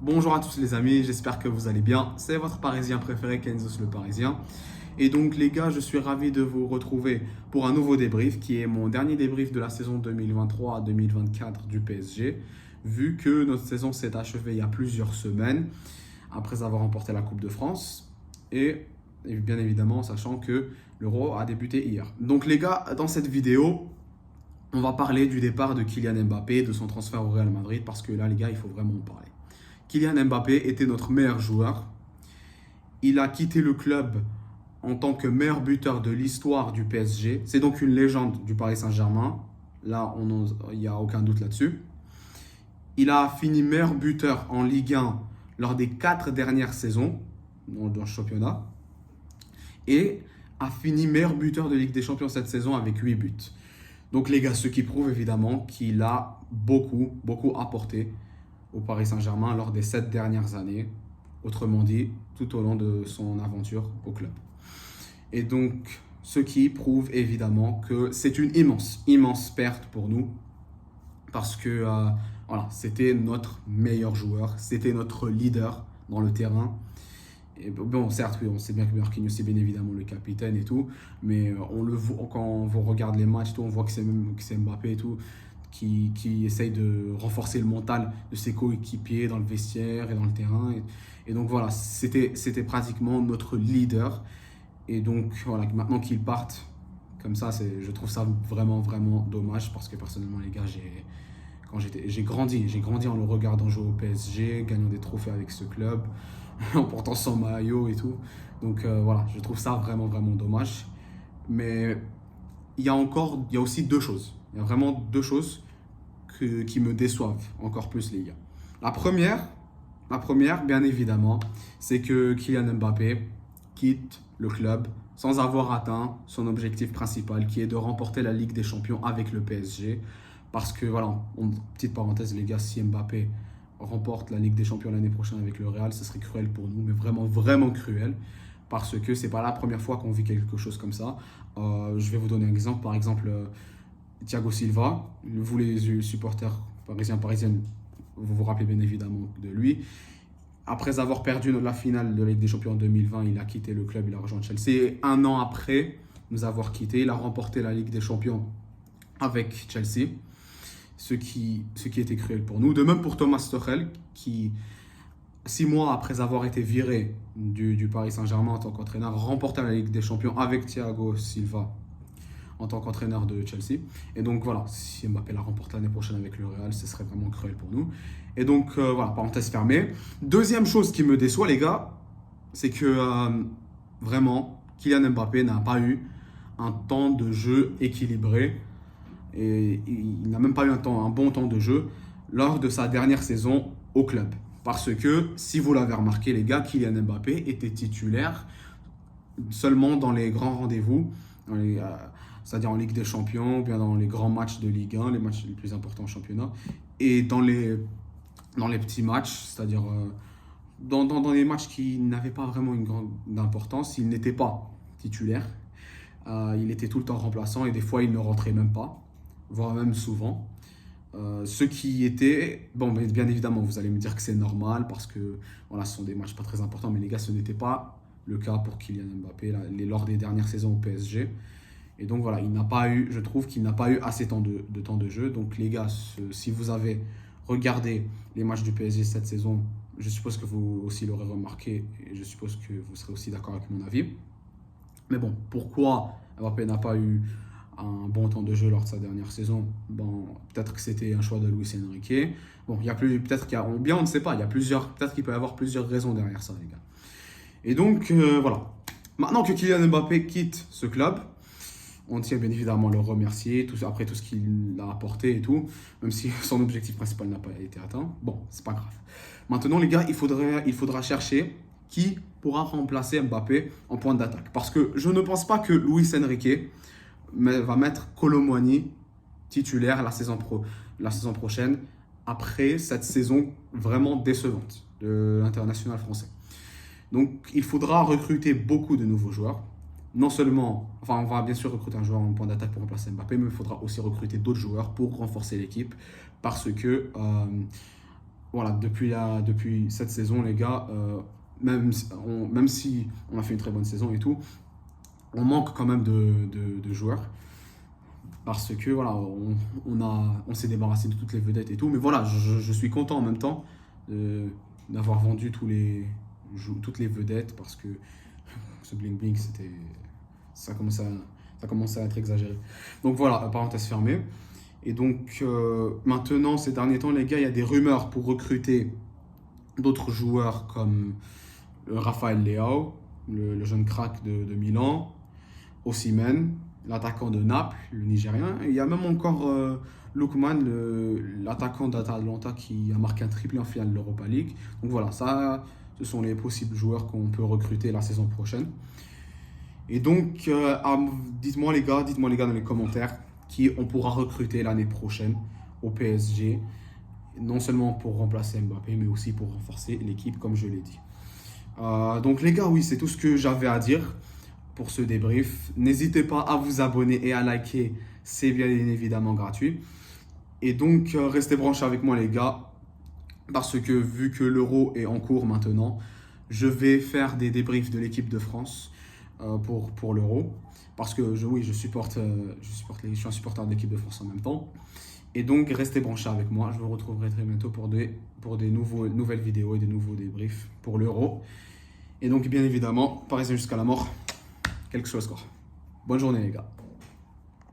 Bonjour à tous les amis, j'espère que vous allez bien. C'est votre Parisien préféré, Kenzos le Parisien. Et donc les gars, je suis ravi de vous retrouver pour un nouveau débrief qui est mon dernier débrief de la saison 2023-2024 du PSG. Vu que notre saison s'est achevée il y a plusieurs semaines, après avoir remporté la Coupe de France. Et bien évidemment, sachant que l'Euro a débuté hier. Donc les gars, dans cette vidéo, on va parler du départ de Kylian Mbappé, de son transfert au Real Madrid, parce que là les gars, il faut vraiment en parler. Kylian Mbappé était notre meilleur joueur. Il a quitté le club en tant que meilleur buteur de l'histoire du PSG. C'est donc une légende du Paris Saint-Germain. Là, il n'y a aucun doute là-dessus. Il a fini meilleur buteur en Ligue 1 lors des 4 dernières saisons dans le championnat. Et a fini meilleur buteur de Ligue des Champions cette saison avec 8 buts. Donc les gars, ce qui prouve évidemment qu'il a beaucoup apporté au Paris Saint-Germain lors des 7 dernières années, autrement dit, tout au long de son aventure au club. Et donc, ce qui prouve évidemment que c'est une immense perte pour nous, parce que voilà, c'était notre meilleur joueur, c'était notre leader dans le terrain. Et bon, certes, oui, on sait bien que Marquinhos c'est bien évidemment le capitaine et tout, mais on le voit quand on regarde les matchs, tout, on voit que c'est Mbappé et tout, qui essaye de renforcer le mental de ses coéquipiers dans le vestiaire et dans le terrain. Et donc voilà, c'était pratiquement notre leader. Et donc voilà, maintenant qu'il parte comme ça, je trouve ça vraiment dommage parce que personnellement, les gars, j'ai grandi en le regardant jouer au PSG, gagnant des trophées avec ce club, en portant son maillot et tout. Donc voilà, je trouve ça vraiment dommage. Mais il y a aussi deux choses. Il y a vraiment deux choses qui me déçoivent encore plus, les gars. La première, bien évidemment, c'est que Kylian Mbappé quitte le club sans avoir atteint son objectif principal, qui est de remporter la Ligue des Champions avec le PSG. Parce que, voilà, petite parenthèse, les gars, si Mbappé remporte la Ligue des Champions l'année prochaine avec le Real, ce serait cruel pour nous, mais vraiment cruel. Parce que c'est pas la première fois qu'on vit quelque chose comme ça. Je vais vous donner un exemple. Par exemple, Thiago Silva, vous les supporters parisiennes, vous vous rappelez bien évidemment de lui. Après avoir perdu la finale de la Ligue des Champions en 2020, il a quitté le club, il a rejoint Chelsea. Un an après nous avoir quittés, il a remporté la Ligue des Champions avec Chelsea, ce qui était cruel pour nous. De même pour Thomas Tuchel, qui, 6 mois après avoir été viré du Paris Saint-Germain en tant qu'entraîneur, remporta la Ligue des Champions avec Thiago Silva en tant qu'entraîneur de Chelsea. Et donc voilà, si Mbappé la remporte l'année prochaine avec le Real, ce serait vraiment cruel pour nous. Et donc voilà, parenthèse fermée. Deuxième chose qui me déçoit, les gars, c'est que vraiment, Kylian Mbappé n'a pas eu un temps de jeu équilibré. Et il n'a même pas eu un bon temps de jeu lors de sa dernière saison au club. Parce que, si vous l'avez remarqué, les gars, Kylian Mbappé était titulaire seulement dans les grands rendez-vous, c'est-à-dire en Ligue des Champions, ou bien dans les grands matchs de Ligue 1, les matchs les plus importants en championnat, et dans les petits matchs, c'est-à-dire dans les matchs qui n'avaient pas vraiment une grande importance, il n'était pas titulaire. Il était tout le temps remplaçant et des fois il ne rentrait même pas, voire même souvent. Ce qui était, bon, mais bien évidemment, vous allez me dire que c'est normal parce que voilà, ce sont des matchs pas très importants, mais les gars, ce n'était pas le cas pour Kylian Mbappé lors des dernières saisons au PSG. Et donc voilà, je trouve qu'il n'a pas eu assez de temps de jeu. Donc les gars, si vous avez regardé les matchs du PSG cette saison, je suppose que vous aussi l'aurez remarqué et je suppose que vous serez aussi d'accord avec mon avis. Mais bon, pourquoi Mbappé n'a pas eu un bon temps de jeu lors de sa dernière saison? Bon, peut-être que c'était un choix de Luis Enrique. Bon, il y a peut-être qu'il y a, bien on ne sait pas, peut-être qu'il peut y avoir plusieurs raisons derrière ça, les gars. Et donc voilà. Maintenant que Kylian Mbappé quitte ce club, on tient bien évidemment à le remercier après tout ce qu'il a apporté et tout, même si son objectif principal n'a pas été atteint. Bon, c'est pas grave. Maintenant, les gars, il faudra chercher qui pourra remplacer Mbappé en point d'attaque. Parce que je ne pense pas que Luis Enrique va mettre Kolo Muani titulaire la saison prochaine, après cette saison vraiment décevante de l'international français. Donc, il faudra recruter beaucoup de nouveaux joueurs. Non seulement, enfin, on va bien sûr recruter un joueur en point d'attaque pour remplacer Mbappé, mais il faudra aussi recruter d'autres joueurs pour renforcer l'équipe. Parce que voilà, depuis cette saison, les gars, même si on a fait une très bonne saison et tout, on manque quand même de joueurs. Parce que voilà, on s'est débarrassé de toutes les vedettes et tout. Mais voilà, je suis content en même temps d'avoir vendu toutes les vedettes parce que ce bling bling, ça commençait à être exagéré. Donc voilà, parenthèse fermée. Et donc maintenant, ces derniers temps, les gars, il y a des rumeurs pour recruter d'autres joueurs comme Rafael Leao, le jeune crack de Milan, Osimhen, l'attaquant de Naples, le Nigérien. Et il y a même encore Lookman, l'attaquant d'Atalanta qui a marqué un triplé en finale de l'Europa League. Donc voilà, ça, ce sont les possibles joueurs qu'on peut recruter la saison prochaine. Et donc, dites-moi les gars dans les commentaires qui on pourra recruter l'année prochaine au PSG, non seulement pour remplacer Mbappé, mais aussi pour renforcer l'équipe, comme je l'ai dit. Donc les gars, oui, c'est tout ce que j'avais à dire pour ce débrief. N'hésitez pas à vous abonner et à liker, c'est bien évidemment gratuit. Et donc, restez branchés avec moi les gars, parce que vu que l'Euro est en cours maintenant, je vais faire des débriefs de l'équipe de France pour l'Euro. Parce que oui, je suis un supporter de l'équipe de France en même temps. Et donc, restez branchés avec moi. Je vous retrouverai très bientôt pour des nouvelles vidéos et des nouveaux débriefs pour l'Euro. Et donc, bien évidemment, Parisien jusqu'à la mort, quel que soit le score. Bonne journée les gars.